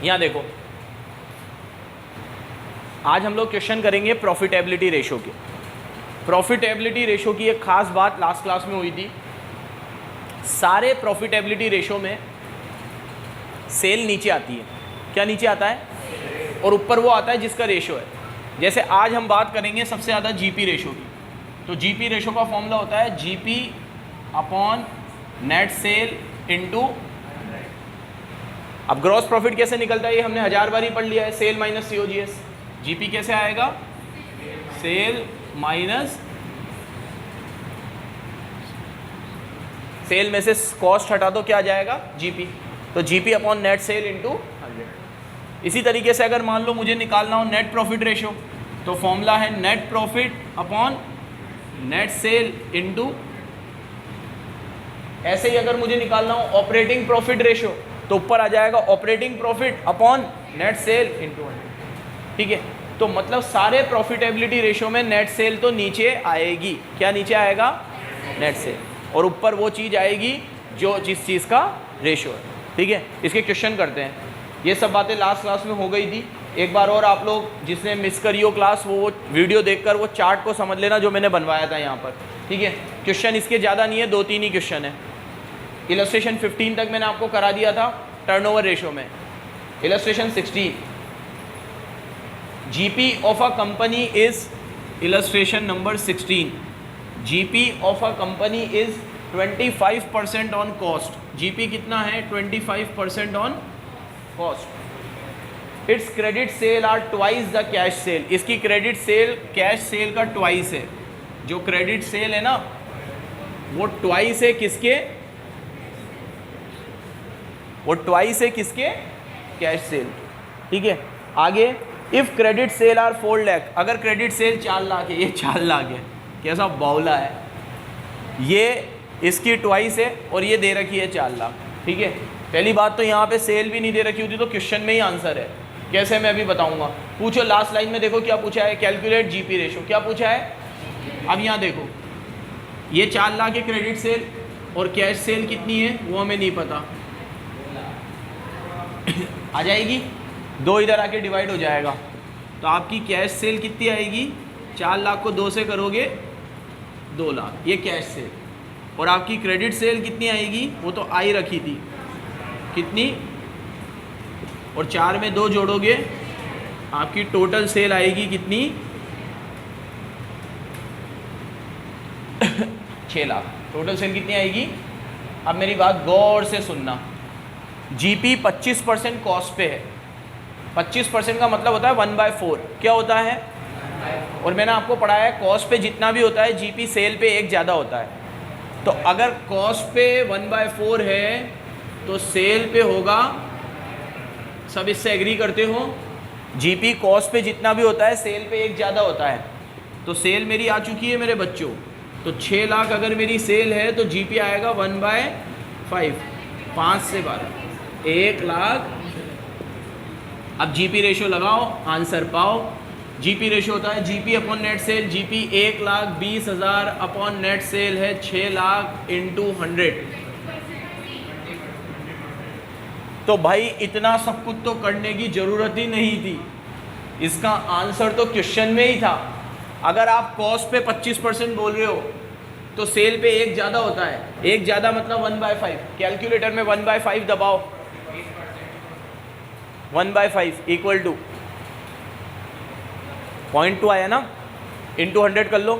यहाँ देखो, आज हम लोग क्वेश्चन करेंगे प्रॉफिटेबिलिटी रेशो के। प्रॉफिटेबिलिटी रेशो की एक खास बात लास्ट क्लास में हुई थी, सारे प्रॉफिटेबिलिटी रेशो में सेल नीचे आती है। क्या नीचे आता है? और ऊपर वो आता है जिसका रेशो है। जैसे आज हम बात करेंगे सबसे ज़्यादा जीपी रेशो की, तो जीपी रेशो का फॉर्मूला होता है GP upon net cell into, अब ग्रॉस प्रॉफिट कैसे निकलता है ये हमने 1000 बार ही पढ़ लिया है, सेल माइनस सीओजीएस। जीपी कैसे आएगा? सेल माइनस, सेल में से कॉस्ट हटा दो क्या आ जाएगा? जीपी। तो GP upon net cell into 100। इसी तरीके से अगर मान लो मुझे निकालना हो नेट प्रॉफिट रेशो, तो फॉर्मूला है net profit upon net cell into, ऐसे ही अगर मुझे निकालना हो ऑपरेटिंग प्रॉफिट रेशो, तो ऊपर आ जाएगा operating profit upon net cell into 100। ठीक है, तो मतलब सारे प्रॉफिटेबिलिटी रेशो में नेट सेल तो नीचे आएगी। क्या नीचे आएगा? नेट सेल, और ऊपर वो चीज़ आएगी जो जिस चीज़ का रेशो है। ठीक है, इसके क्वेश्चन करते हैं। ये सब बातें लास्ट क्लास में हो गई थी। एक बार और आप लोग जिसने मिस करी हो क्लास, वो वीडियो देखकर वो चार्ट को समझ लेना जो मैंने बनवाया था यहाँ पर। ठीक है, क्वेश्चन इसके ज़्यादा नहीं है, 2-3 ही क्वेश्चन है। इलस्ट्रेशन 15 तक मैंने आपको करा दिया था टर्नओवर रेशो में। Illustration 16, GP of a company is, illustration number 16, GP of a company is 25% on cost. GP कितना है? 25% on cost. Its credit sale are twice the cash sale. इसकी क्रेडिट सेल कैश सेल का twice है। जो credit sale है ना, वो twice है किसके? वो ट्वाइस है किसके? Cash sale. ठीक है, आगे if credit sale are 4 lakh, अगर क्रेडिट सेल 4 लाख है, ये 4 लाख है, कैसा बावला है ये, इसकी ट्वाइस है और ये दे रखी है 4 लाख। ठीक है, पहली बात तो यहाँ पे सेल भी नहीं दे रखी होती तो क्वेश्चन में ही आंसर है। कैसे मैं अभी बताऊँगा। पूछो, लास्ट लाइन में देखो क्या पूछा है, कैलकुलेट जीपी रेशो, क्या पूछा है। अब यहाँ देखो, ये 4 लाख है क्रेडिट सेल और कैश सेल कितनी है वो हमें नहीं पता। आ जाएगी, 2 इधर आके डिवाइड हो जाएगा, तो आपकी कैश सेल कितनी आएगी? 4 लाख को 2 से करोगे 2 लाख, ये कैश सेल। और आपकी क्रेडिट सेल कितनी आएगी? वो तो आई रखी थी, कितनी? और 4 में 2 जोड़ोगे, आपकी टोटल सेल आएगी कितनी? 6 लाख। टोटल सेल कितनी आएगी? अब मेरी बात गौर से सुनना, जीपी 25% कॉस्ट पे है। 25% का मतलब होता है 1/4। क्या होता है? और मैंने आपको पढ़ाया है कॉस्ट पे जितना भी होता है जीपी सेल पे 1 ज़्यादा होता है। तो अगर कॉस्ट पे 1/4 है तो सेल पे होगा, सब इससे एग्री करते हो? जीपी कॉस्ट पे जितना भी होता है सेल पे 1 ज़्यादा होता है। तो सेल मेरी आ चुकी है मेरे बच्चों, तो 6 लाख अगर मेरी सेल है तो जीपी आएगा 1/5, 5 से 12, 1 लाख। अब जीपी रेशो लगाओ, आंसर पाओ। जीपी रेशो होता है GP upon net cell. GP 1,20,000 upon net cell है 6 लाख इंटू 100। तो भाई इतना सब कुछ तो करने की ज़रूरत ही नहीं थी, इसका आंसर तो क्वेश्चन में ही था। अगर आप कॉस्ट पे 25% बोल रहे हो तो सेल पे 1 ज़्यादा होता है। 1 ज़्यादा मतलब 1/5। कैलकुलेटर में 1/5 दबाओ, 1/5 इक्वल टू 0.2 आया ना, इंटू 100 कर लो।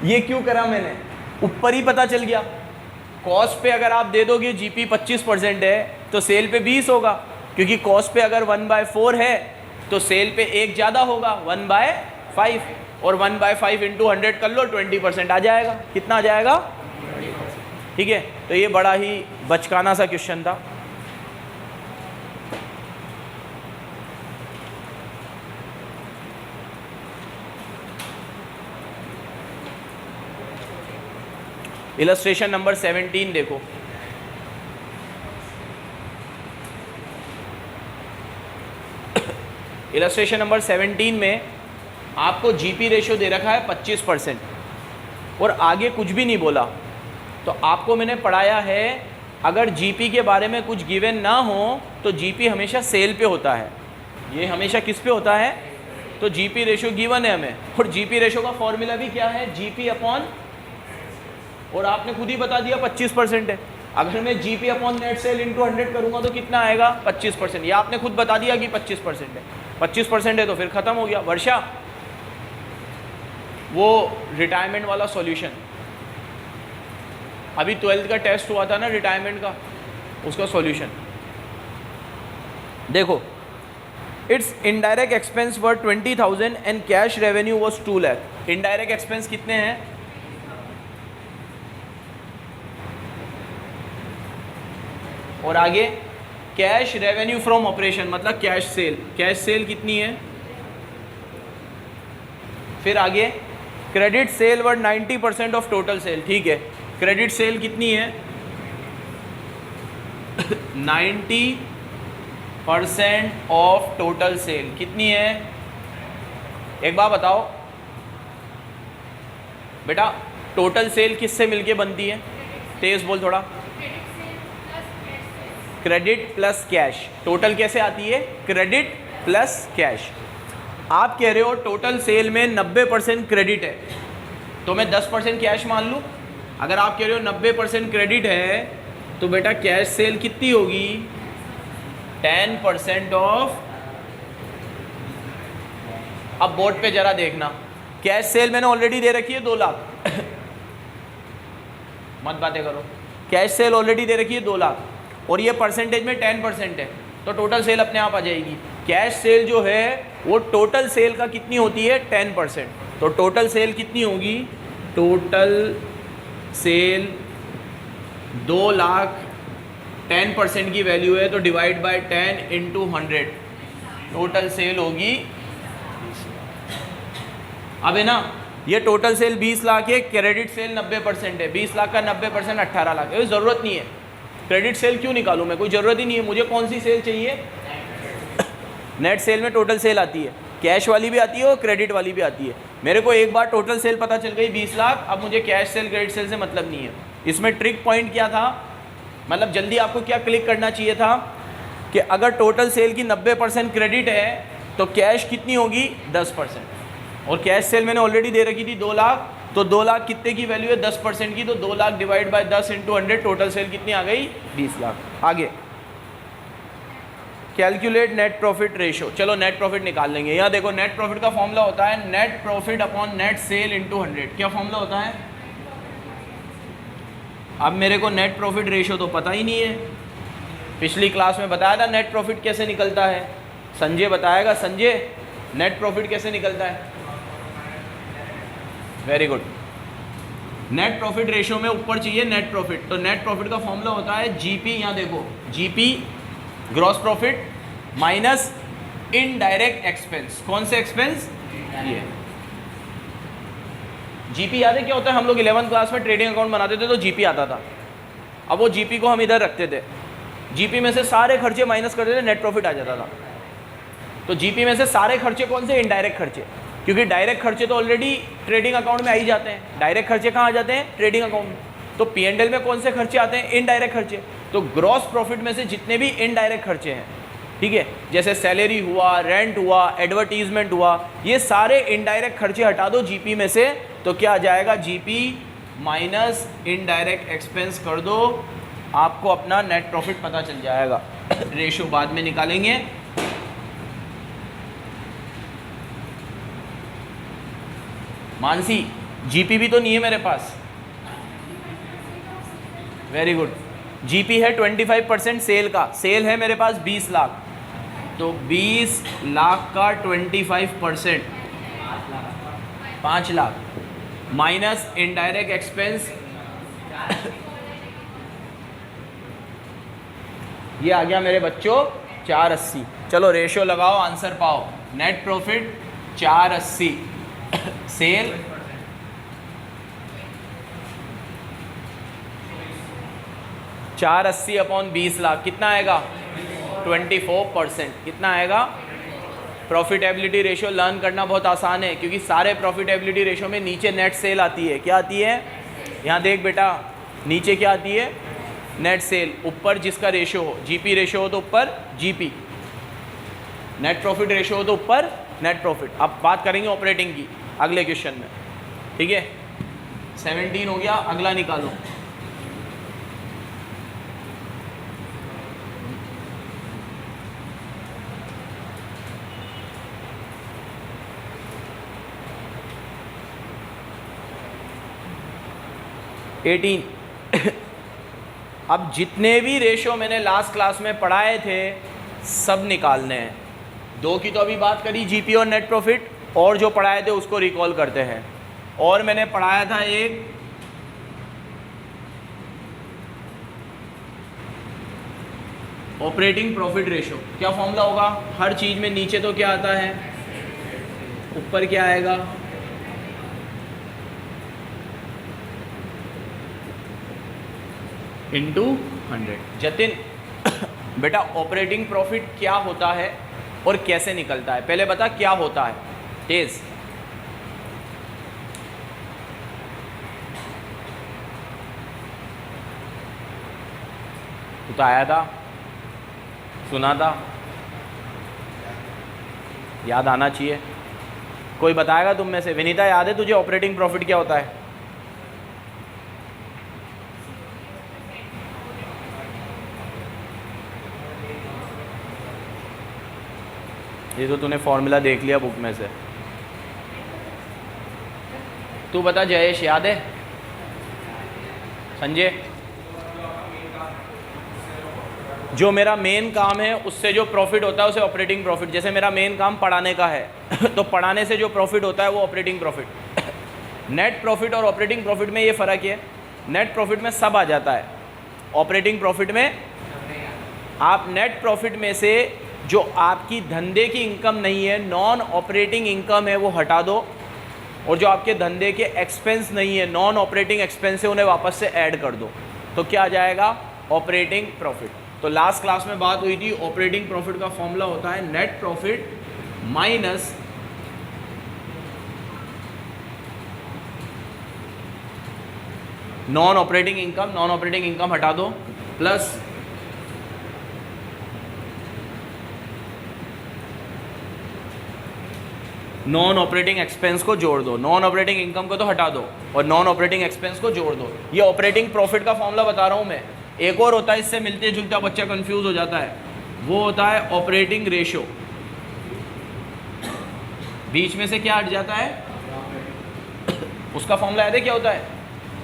ये क्यों करा मैंने? ऊपर ही पता चल गया। कॉस्ट पे अगर आप दे दोगे जीपी 25% है तो सेल पे 20 होगा, क्योंकि कॉस्ट पे अगर 1/4 है तो सेल पे 1 ज़्यादा होगा 1/5, और 1/5 इंटू 100 कर लो, 20% आ जाएगा। कितना आ जाएगा? ठीक है, तो ये बड़ा ही बचकाना सा क्वेश्चन था। इलस्ट्रेशन नंबर 17 देखो, इलस्ट्रेशन नंबर 17 में आपको जीपी रेशो दे रखा है 25% और आगे कुछ भी नहीं बोला। तो आपको मैंने पढ़ाया है अगर जीपी के बारे में कुछ गिवन ना हो तो जीपी हमेशा सेल पे होता है। ये हमेशा किस पे होता है? तो जीपी रेशो गिवन है हमें, और जीपी रेशो का फॉर्मूला भी क्या है? जीपी अपॉन, और आपने खुद ही बता दिया 25% है। अगर मैं GP upon net cell into 100 करूँगा तो कितना आएगा? 25%। ये आपने खुद बता दिया कि 25% है। 25% है तो फिर ख़त्म हो गया। वर्षा, वो रिटायरमेंट वाला सॉल्यूशन, अभी 12th का टेस्ट हुआ था ना रिटायरमेंट का, उसका सॉल्यूशन देखो। It's indirect expense were 20,000 and cash revenue was 2 lakh. Indirect expense कितने हैं? और आगे कैश रेवेन्यू फ्रॉम ऑपरेशन मतलब कैश सेल, कैश सेल कितनी है? फिर आगे credit sale were 90% of total sale. ठीक है, क्रेडिट सेल कितनी है? 90% ऑफ टोटल सेल कितनी है? एक बार बताओ बेटा, टोटल सेल किससे मिलके बनती है? तेज बोल थोड़ा। Credit plus cash. टोटल कैसे आती है? Credit plus cash. आप कह रहे हो टोटल सेल में 90% क्रेडिट है, तो मैं 10% कैश मान लूँ? अगर आप कह रहे हो 90% क्रेडिट है तो बेटा कैश सेल कितनी होगी? 10% ऑफ। अब बोर्ड पे जरा देखना, कैश सेल मैंने ऑलरेडी दे रखी है 2 लाख मत बातें करो। कैश सेल ऑलरेडी दे रखी है 2 लाख और ये परसेंटेज में 10% है, तो टोटल सेल अपने आप आ जाएगी। कैश सेल जो है वो टोटल सेल का कितनी होती है? 10%। तो टोटल सेल कितनी होगी? टोटल सेल 2 लाख 10% की वैल्यू है तो divide by 10 into 100 total sale होगी। अब है ना, ये टोटल सेल 20 लाख है, क्रेडिट सेल 90% है। 20 लाख का 90% 18 लाख है। ज़रूरत नहीं है क्रेडिट सेल, क्यों निकालूं मैं? कोई ज़रूरत ही नहीं है। मुझे कौन सी सेल चाहिए? नेट सेल में टोटल सेल आती है, कैश वाली भी आती है और क्रेडिट वाली भी आती है। मेरे को एक बार टोटल सेल पता चल गई 20 लाख, अब मुझे कैश सेल क्रेडिट सेल से मतलब नहीं है। इसमें ट्रिक पॉइंट क्या था, मतलब जल्दी आपको क्या क्लिक करना चाहिए था कि अगर टोटल सेल की 90% क्रेडिट है तो कैश कितनी होगी? 10%। और कैश सेल मैंने ऑलरेडी दे रखी थी 2 लाख, तो 2 लाख कितने की वैल्यू है? 10% की, तो 2 lakh divide by 10 into 100 total sale कितनी आ गई? 20 लाख। आगे कैलकुलेट नेट प्रॉफिट रेशो। चलो नेट प्रॉफिट निकाल लेंगे। यहाँ देखो नेट प्रॉफिट का फॉर्मूला होता है net profit upon net cell into 100। क्या फॉर्मूला होता है? अब मेरे को नेट प्रॉफिट रेशो तो पता ही नहीं है। पिछली क्लास में बताया था नेट प्रॉफिट कैसे निकलता है, संजय बताएगा। संजय, नेट प्रॉफिट कैसे निकलता है? Very good. Net profit ratio में ऊपर चाहिए नेट प्रॉफिट, तो नेट प्रॉफिट का फॉर्मूला होता है जीपी। यहाँ देखो GP gross profit minus indirect expense. कौन से एक्सपेंस? ये जीपी याद है क्या होता है? हम लोग 11th क्लास में ट्रेडिंग अकाउंट बनाते थे तो जीपी आता था। अब वो जीपी को हम इधर रखते थे, जीपी में से सारे खर्चे माइनस करते थे, नेट प्रॉफिट आ जाता था। तो जीपी में से सारे खर्चे कौन से? इनडायरेक्ट खर्चे, क्योंकि डायरेक्ट खर्चे तो ऑलरेडी ट्रेडिंग अकाउंट में आ ही जाते हैं। डायरेक्ट खर्चे कहाँ आ जाते हैं? ट्रेडिंग अकाउंट में। तो P&L में कौन से खर्चे आते हैं? इनडायरेक्ट खर्चे। तो ग्रॉस प्रॉफिट में से जितने भी इनडायरेक्ट खर्चे हैं, ठीक है, जैसे सैलरी हुआ, रेंट हुआ, एडवर्टीजमेंट हुआ, ये सारे इनडायरेक्ट खर्चे हटा दो जीपी में से, तो क्या आ जाएगा? जीपी माइनस इनडायरेक्ट एक्सपेंस कर दो, आपको अपना नेट प्रॉफिट पता चल जाएगा। रेशो बाद में निकालेंगे। मानसी, जीपी भी तो नहीं है मेरे पास। Very good. जीपी है 25% सेल का, सेल है मेरे पास 20 लाख, तो 20 लाख का 25% 5 लाख माइनस इनडायरेक्ट एक्सपेंस ये आ गया मेरे बच्चों 480। चलो रेशियो लगाओ, आंसर पाओ। Net profit 480, sale 480 upon 20 lakh कितना आएगा? 24%। कितना आएगा? प्रॉफिटेबिलिटी रेशियो लर्न करना बहुत आसान है, क्योंकि सारे प्रॉफिटेबिलिटी रेशियो में नीचे नेट सेल आती है। क्या आती है? यहाँ देख बेटा, नीचे क्या आती है? नेट सेल, ऊपर जिसका रेशियो हो, जीपी रेशियो हो तो ऊपर जीपी, नेट प्रॉफिट रेशियो हो तो ऊपर नेट प्रॉफिट। अब बात करेंगे ऑपरेटिंग की अगले क्वेश्चन में, ठीक है। 17 हो गया, अगला निकालो। अब जितने भी रेशियो मैंने लास्ट क्लास में पढ़ाए थे सब निकालने हैं। 2 की तो अभी बात करी, जीपी और नेट प्रॉफिट, और जो पढ़ाए थे उसको रिकॉल करते हैं। और मैंने पढ़ाया था एक ऑपरेटिंग प्रॉफिट रेशियो। क्या फॉर्मूला होगा? हर चीज़ में नीचे तो क्या आता है, ऊपर क्या आएगा, इंटू 100। जतिन बेटा ऑपरेटिंग प्रॉफिट क्या होता है और कैसे निकलता है, पहले बता क्या होता है। तेज तू तो आया था, सुना था, याद आना चाहिए। कोई बताएगा तुम में से? विनीता याद है तुझे ऑपरेटिंग प्रॉफिट क्या होता है? ये तो तूने फॉर्मूला देख लिया बुक में से। तू बता जयेश, याद है? संजय, जो मेरा मेन काम है उससे जो प्रॉफिट होता है उसे ऑपरेटिंग प्रॉफिट। जैसे मेरा मेन काम पढ़ाने का है तो पढ़ाने से जो प्रॉफिट होता है वो ऑपरेटिंग प्रॉफिट। नेट प्रॉफिट और ऑपरेटिंग प्रॉफिट में ये फ़र्क है, नेट प्रॉफिट में सब आ जाता है, ऑपरेटिंग प्रॉफिट में आप नेट प्रॉफिट में से जो आपकी धंधे की इनकम नहीं है, नॉन ऑपरेटिंग इनकम है, वो हटा दो, और जो आपके धंधे के एक्सपेंस नहीं है, नॉन ऑपरेटिंग एक्सपेंस है, उन्हें वापस से ऐड कर दो, तो क्या आ जाएगा? Operating profit. तो लास्ट क्लास में बात हुई थी, ऑपरेटिंग प्रॉफिट का फॉर्मूला होता है net profit minus non operating income, non operating income हटा दो, प्लस नॉन ऑपरेटिंग एक्सपेंस को जोड़ दो। नॉन ऑपरेटिंग इनकम को तो हटा दो और नॉन ऑपरेटिंग एक्सपेंस को जोड़ दो। ये ऑपरेटिंग प्रॉफिट का फॉर्मूला बता रहा हूँ मैं। एक और होता है इससे मिलते जुलता, बच्चा कंफ्यूज हो जाता है, वो होता है ऑपरेटिंग रेशियो। बीच में से क्या हट जाता है, उसका फॉर्मूला याद है क्या होता है?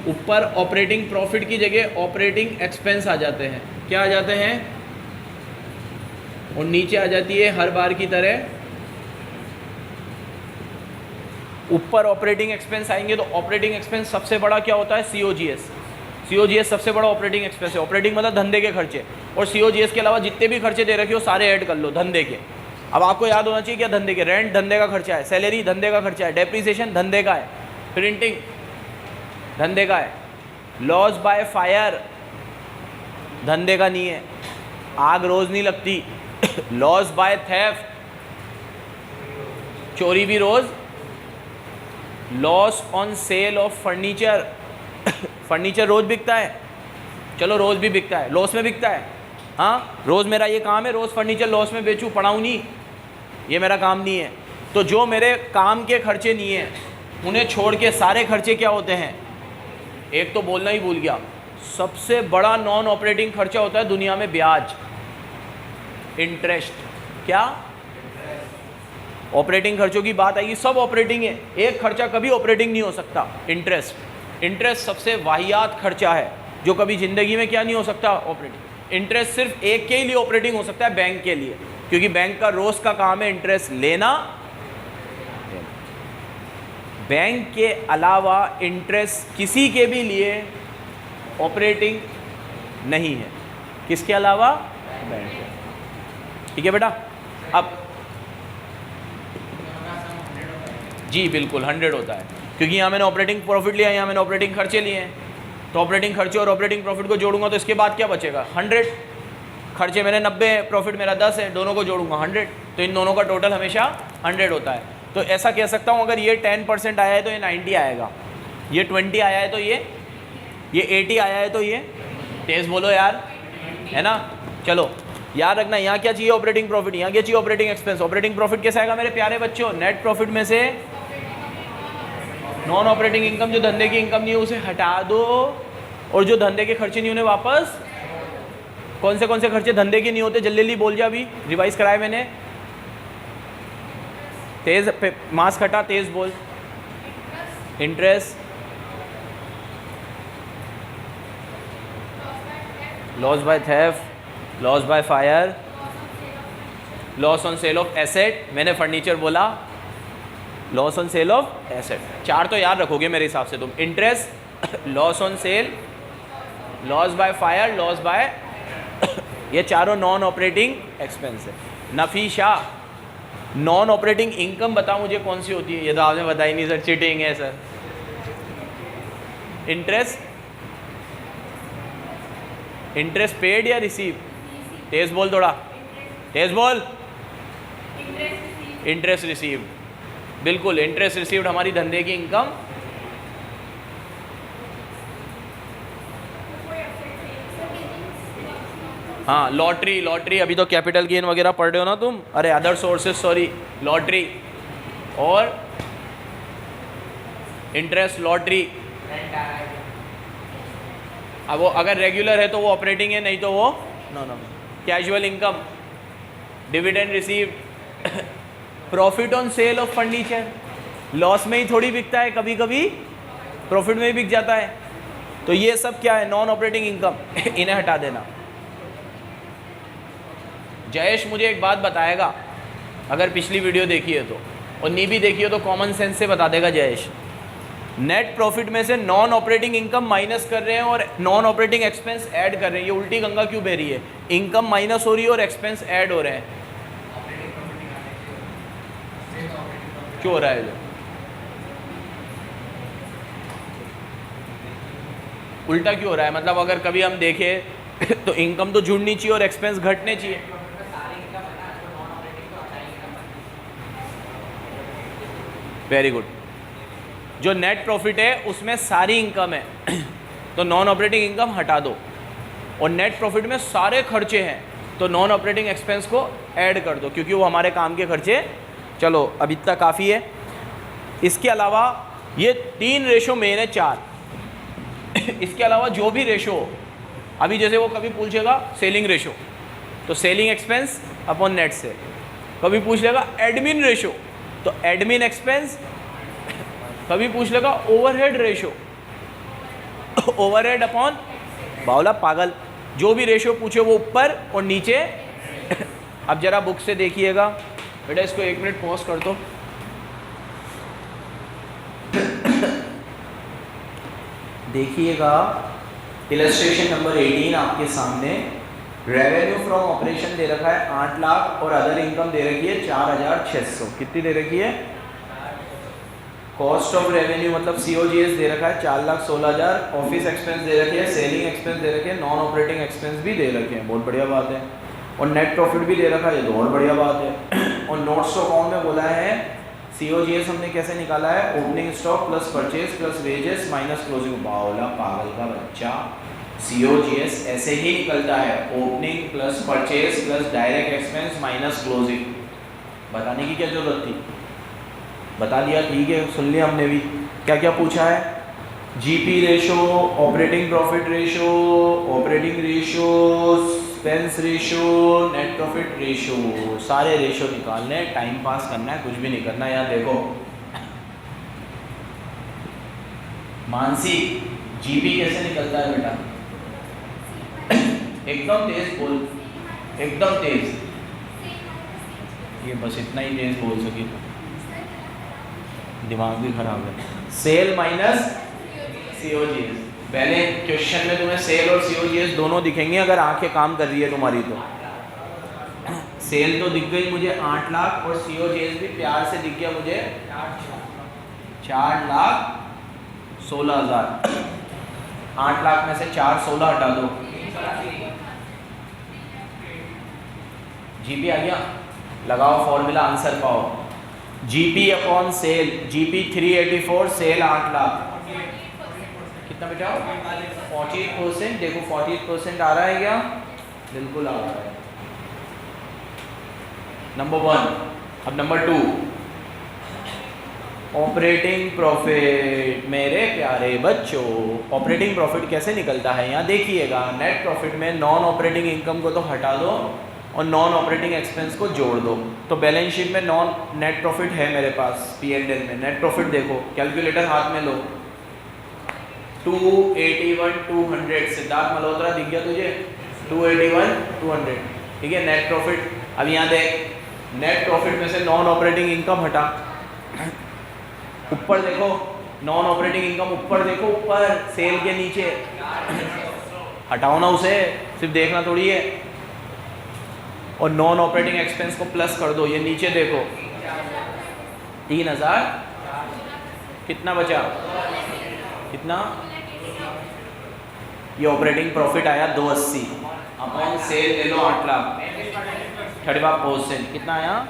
ऊपर ऑपरेटिंग प्रॉफिट की जगह ऑपरेटिंग एक्सपेंस आ जाते हैं। क्या आ जाते हैं? और नीचे आ जाती है हर बार की तरह, ऊपर ऑपरेटिंग एक्सपेंस आएंगे तो ऑपरेटिंग एक्सपेंस सबसे बड़ा क्या होता है? सीओजीएस। सीओजीएस सबसे बड़ा ऑपरेटिंग एक्सपेंस है। ऑपरेटिंग मतलब धंधे के खर्चे, और सीओजीएस के अलावा जितने भी खर्चे दे रखे हो सारे ऐड कर लो धंधे के। अब आपको याद होना चाहिए क्या धंधे के? रेंट धंधे का खर्चा है, सैलरी धंधे का खर्चा है, डेप्रीसिएशन धंधे का है, प्रिंटिंग धंधे का है, लॉस बाय फायर धंधे का नहीं है, आग रोज नहीं लगती, लॉस बाय थेफ्ट चोरी भी रोज, loss on sale of furniture furniture रोज बिकता है, चलो रोज भी बिकता है, लॉस में बिकता है। हाँ, रोज मेरा ये काम है, रोज फर्नीचर लॉस में बेचूं, पढ़ाऊँ नहीं, ये मेरा काम नहीं है। तो जो मेरे काम के खर्चे नहीं हैं उन्हें छोड़ के सारे खर्चे क्या होते हैं? एक तो बोलना ही भूल गया, सबसे बड़ा नॉन ऑपरेटिंग खर्चा होता है दुनिया में ब्याज, इंटरेस्ट। क्या? ऑपरेटिंग खर्चों की बात आएगी सब ऑपरेटिंग है, एक खर्चा कभी ऑपरेटिंग नहीं हो सकता, इंटरेस्ट। इंटरेस्ट सबसे वाहियात खर्चा है जो कभी ज़िंदगी में क्या नहीं हो सकता? ऑपरेटिंग। इंटरेस्ट सिर्फ एक के लिए ऑपरेटिंग हो सकता है, बैंक के लिए, क्योंकि बैंक का रोज़ का काम है इंटरेस्ट लेना। बैंक के अलावा इंटरेस्ट किसी के भी लिए ऑपरेटिंग नहीं है। किसके अलावा? बैंक के। ठीक है बेटा। अब जी बिल्कुल 100 होता है, क्योंकि यहाँ मैंने ऑपरेटिंग प्रॉफिट लिया, यहाँ मैंने ऑपरेटिंग खर्चे लिए हैं, तो ऑपरेटिंग खर्चे और ऑपरेटिंग प्रॉफिट को जोड़ूंगा तो इसके बाद क्या बचेगा? 100। खर्चे मैंने 90 है, प्रॉफिट मेरा 10 है, दोनों को जोड़ूंगा 100, तो इन दोनों का टोटल हमेशा 100 होता है। तो ऐसा कह सकता हूँ अगर ये 10% आया है तो ये 90 आएगा, ये 20 आया है तो ये 80 आया है तो ये तेज बोलो यार, है ना। चलो याद रखना, यहाँ क्या चाहिए ऑपरेटिंग प्रॉफिट, यहाँ क्या चाहिए ऑपरेटिंग एक्सपेंस। ऑपरेटिंग प्रॉफिट कैसा आएगा मेरे प्यारे बच्चों, नेट प्रॉफिट में से नॉन ऑपरेटिंग इनकम, जो धंधे की इनकम नहीं है उसे हटा दो, और जो धंधे के खर्चे नहीं उन्हें वापस। कौन से खर्चे धंधे के नहीं होते, जल्दी जल्दी बोल जा, अभी रिवाइज कराए मैंने। तेज मास्क हटा, तेज बोल। Interest, loss by theft, loss by fire, loss on sale of asset, मैंने फर्नीचर बोला, loss on sale of asset. 4 तो याद रखोगे मेरे हिसाब से तुम। Interest, loss on cell, loss by fire, loss by ये चारों नॉन ऑपरेटिंग एक्सपेंस है। नफीशा, नॉन ऑपरेटिंग इनकम बताओ मुझे कौन सी होती है, ये तो आपने बताई नहीं सर, चीटिंग है सर। इंटरेस्ट, इंटरेस्ट पेड या रिसीव, तेज बोल थोड़ा, तेज बोल। इंटरेस्ट रिसीव्ड, बिल्कुल इंटरेस्ट रिसीव्ड हमारी धंधे की इनकम। हाँ लॉटरी, लॉटरी अभी तो कैपिटल गेन वगैरह पढ़ रहे हो ना तुम, अरे अदर सोर्सेज सॉरी, लॉटरी और इंटरेस्ट लॉटरी। अब वो अगर रेगुलर है तो वो ऑपरेटिंग है, नहीं तो वो no. Casual income, dividend received, profit on sale of furniture, loss में ही थोड़ी बिकता है, कभी कभी प्रॉफिट में ही बिक जाता है। तो ये सब क्या है, नॉन ऑपरेटिंग इनकम, इन्हें हटा देना। जयेश मुझे एक बात बताएगा, अगर पिछली वीडियो देखी है तो, और नहीं भी देखी हो तो कॉमन सेंस से बता देगा जयेश। नेट प्रॉफिट में से नॉन ऑपरेटिंग इनकम माइनस कर रहे हैं और नॉन ऑपरेटिंग एक्सपेंस ऐड कर रहे हैं, ये उल्टी गंगा क्यों बह रही है? इनकम माइनस हो रही है और एक्सपेंस ऐड हो रहे हैं, क्यों हो रहा है? जो उल्टा क्यों हो रहा है? मतलब अगर कभी हम देखें तो इनकम तो जुड़नी चाहिए और एक्सपेंस घटने चाहिए। Very good. जो नेट प्रॉफिट है उसमें सारी इनकम है तो नॉन ऑपरेटिंग इनकम हटा दो, और नेट प्रॉफिट में सारे खर्चे हैं तो नॉन ऑपरेटिंग एक्सपेंस को ऐड कर दो, क्योंकि वो हमारे काम के खर्चे। चलो अब इतना काफ़ी है। इसके अलावा ये 3 रेशो मेन है, 4 इसके अलावा जो भी रेशो हो, अभी जैसे वो कभी पूछेगा सेलिंग रेशो तो सेलिंग एक्सपेंस अपॉन नेट से, कभी पूछ लेगा एडमिन रेशो तो एडमिन एक्सपेंस, कभी पूछ लेगा ओवरहेड रेशो ओवरहेड अपॉन, बावला पागल, जो भी रेशो पूछे वो ऊपर और नीचे। अब जरा बुक से देखिएगा बेटा, इसको 1 मिनट पॉज कर दो। देखिएगा इलस्ट्रेशन नंबर 18 आपके सामने। रेवेन्यू फ्रॉम ऑपरेशन दे रखा है 8 लाख और अदर इनकम दे रखी है 4600। कितनी दे रखी है? कॉस्ट ऑफ रेवेन्यू मतलब COGS दे रखा है 4,16,000। ऑफिस एक्सपेंस दे रखे हैं, सेलिंग एक्सपेंस दे रखे हैं, नॉन ऑपरेटिंग एक्सपेंस भी दे रखे हैं, बहुत बढ़िया बात है। और नेट प्रॉफिट भी दे रखा है, ये तो और बढ़िया बात है। और नोट्स टू अकाउंट में बोला है COGS हमने कैसे निकाला है, opening stock plus purchase plus wages minus closing. बावला पागल का बच्चा, COGS ऐसे ही निकलता है, opening plus purchase plus direct expense minus closing. बताने की क्या जरूरत थी, बता दिया, ठीक है, सुन लिया हमने भी। क्या क्या पूछा है? GP ratio, operating profit ratio, operating ratio, expense ratio, net profit ratio, सारे रेशो निकालने, टाइम पास करना है, कुछ भी नहीं करना। यार देखो मानसी, GP कैसे निकलता है बेटा? एकदम तेज बोल, एकदम तेज, ये बस इतना ही तेज बोल सकी, दिमाग भी खराब है। सेल माइनस COGS, पहले क्वेश्चन में तुम्हें सेल और COGS दोनों दिखेंगे अगर आंखें काम कर रही है तुम्हारी तो। सेल तो दिख गई मुझे 8 लाख और COGS भी प्यार से दिख गया मुझे 4,16,000। 8 लाख में से 4,16 हटा दो, GP आ गया, लगाओ फॉर्मूला, आंसर पाओ। GP upon sale, GP 384, sale 8 lakh, कितना बेटा 48%। देखो 48% आ रहा है क्या? बिल्कुल आ रहा है। नंबर 1। अब नंबर 2, ऑपरेटिंग प्रॉफिट। मेरे प्यारे बच्चों, ऑपरेटिंग प्रॉफिट कैसे निकलता है यहाँ देखिएगा। नेट प्रॉफिट में नॉन ऑपरेटिंग इनकम को तो हटा दो और नॉन ऑपरेटिंग एक्सपेंस को जोड़ दो। तो बैलेंस शीट में नॉन नेट प्रॉफिट है मेरे पास, P&L में नेट प्रॉफिट देखो, कैलकुलेटर हाथ में लो। 281 200, सिद्धार्थ मल्होत्रा दिख गया तुझे? 281 200, ठीक है नेट प्रॉफिट। अब यहाँ देख, नेट प्रॉफिट में से नॉन ऑपरेटिंग इनकम हटा, ऊपर देखो नॉन ऑपरेटिंग इनकम, ऊपर देखो, ऊपर सेल के नीचे हटाओ ना उसे, सिर्फ देखना थोड़ी है। और नॉन ऑपरेटिंग एक्सपेंस को प्लस कर दो, ये नीचे देखो 3000, कितना बचा? कितना? ये ऑपरेटिंग प्रॉफिट आया 280, अपन सेल ले लो 8 लाख, 35%, कितना आया?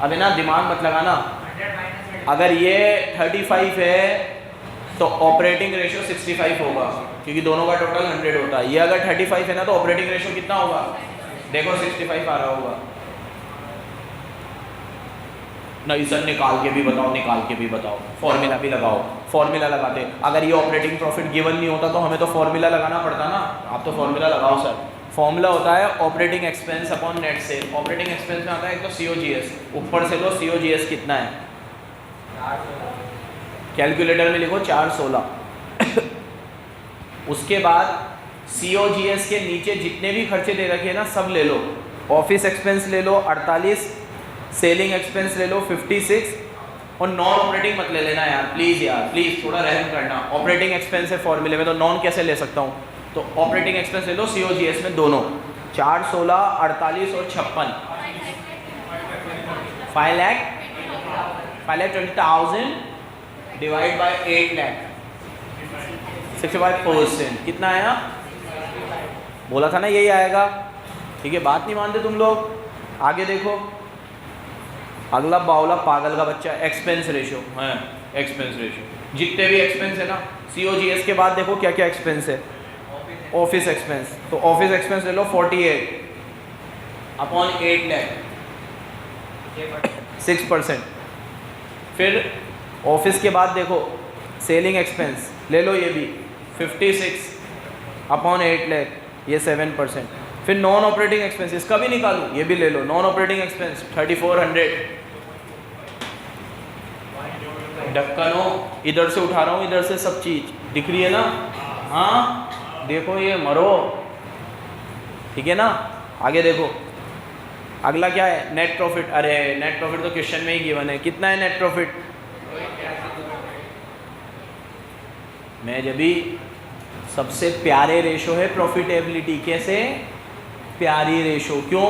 अब है ना, दिमाग मत लगाना। अगर ये 35 है तो ऑपरेटिंग रेशियो 65 होगा, क्योंकि दोनों का टोटल 100 होता है। ये अगर 35 है ना तो ऑपरेटिंग रेशियो कितना होगा? देखो 65 आ रहा होगा। नहीं सर निकाल के भी बताओ, निकाल के भी बताओ, फॉर्मूला भी लगाओ। फॉर्मूला लगाते, अगर ये ऑपरेटिंग प्रॉफिट गिवन नहीं होता तो हमें तो फॉर्मूला लगाना पड़ता ना। आप तो फॉर्मूला लगाओ सर। फॉर्मूला होता है operating expense upon net cell. Operating expense में आता है एक तो COGS, ऊपर से लो COGS कितना है, कैलकुलेटर में लिखो 416। उसके बाद COGS के नीचे जितने भी खर्चे दे रखे हैं ना सब ले लो। ऑफिस एक्सपेंस ले लो 48, सेलिंग एक्सपेंस ले लो 56, और नॉन ऑपरेटिंग मत ले लेना यार, प्लीज़ यार, प्लीज़ थोड़ा रहम करना। ऑपरेटिंग एक्सपेंस है फॉर्मूले में, तो नॉन कैसे ले सकता हूँ? तो ऑपरेटिंग एक्सपेंस ले लो COGS में दोनों, 416, 48 और 56, 5,20,000 डिवाइड बाय 8 लाख, 65%, कितना आया? बोला था ना यही आएगा, ठीक है। बात नहीं मानते तुम लोग। आगे देखो, अगला बावला पागल का बच्चा, एक्सपेंस रेशियो है। एक्सपेंस रेशियो जितने भी एक्सपेंस है ना, COGS के बाद देखो क्या क्या एक्सपेंस है। ऑफिस एक्सपेंस, तो ऑफिस एक्सपेंस ले लो 48 अपॉन 8 लाख, 6%। फिर ऑफिस के बाद देखो सेलिंग एक्सपेंस ले लो, ये भी 56 अपॉन 8 लाख, ये 7%। फिर नॉन ऑपरेटिंग एक्सपेंस, इसका भी निकालूं, ये भी ले लो, नॉन ऑपरेटिंग एक्सपेंस 3400। ढक्कनों इधर से उठा रहा हूँ, इधर से सब चीज दिख रही है ना? हाँ देखो, ये मरो, ठीक है ना। आगे देखो, अगला क्या है? Net profit. अरे नेट प्रॉफिट तो क्वेश्चन में ही गिवन है, कितना है नेट प्रॉफिट? मैं जब भी सबसे प्यारे रेशो है प्रॉफिटेबिलिटी। कैसे प्यारी रेशो? क्यों?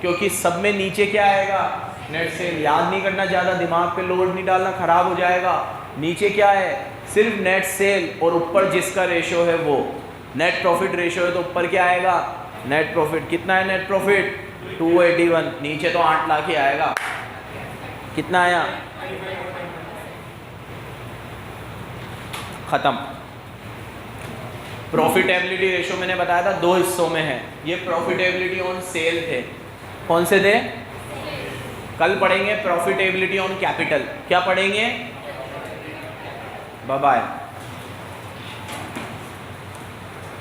क्योंकि सब में नीचे क्या आएगा? Net cell. याद नहीं करना, ज़्यादा दिमाग पे लोड नहीं डालना, खराब हो जाएगा। नीचे क्या है? सिर्फ नेट सेल, और ऊपर जिसका रेशो है वो नेट प्रॉफिट रेशो है, तो ऊपर क्या आएगा? Net profit. कितना है नेट प्रॉफिट? 281। नीचे तो 8 लाख ही आएगा। कितना आया? खत्म। प्रॉफिटेबिलिटी रेशो मैंने बताया था 2 हिस्सों में है। ये प्रॉफिटेबिलिटी ऑन सेल थे। कौन से थे? कल पढ़ेंगे प्रॉफिटेबिलिटी ऑन कैपिटल। क्या पढ़ेंगे? Bye bye.